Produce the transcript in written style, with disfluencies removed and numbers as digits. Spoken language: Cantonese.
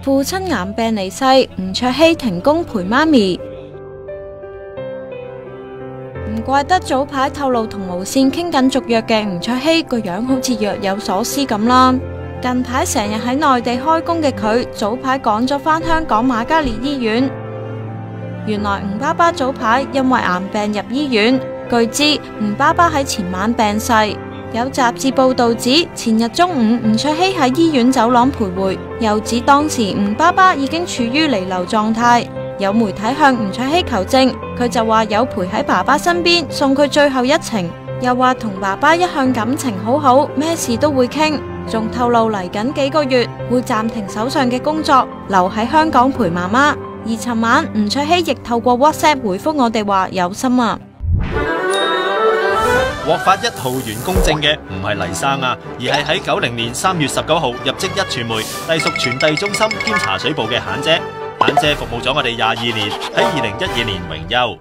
父親癌病離世，吳卓羲停工陪媽咪。唔怪得早排透露同無綫傾緊續約嘅吳卓羲個樣好似若有所思咁啦。近排成日喺內地開工嘅佢，早排趕咗返香港瑪嘉烈醫院。原來吳爸爸早排因為癌病入醫院，據知吳爸爸喺前晚病逝。有雜誌報道指，前日中午吳卓羲喺醫院走廊徘徊，又指當時吳爸爸已經處於彌留狀態。有媒體向吳卓羲求證，佢就話有陪喺爸爸身邊送佢最後一程，又話同爸爸一向感情好好，咩事都會傾，仲透露嚟緊幾個月會暫停手上嘅工作，留喺香港陪媽媽。而尋晚吳卓羲亦透過 WhatsApp 回覆我哋話有心啊。獲發1號員工證嘅唔係黎生啊，而係喺90年3月19號入職壹傳媒隸屬傳遞中心兼茶水部嘅嫻姐。嫻姐服務咗我哋22年，喺2012年榮休。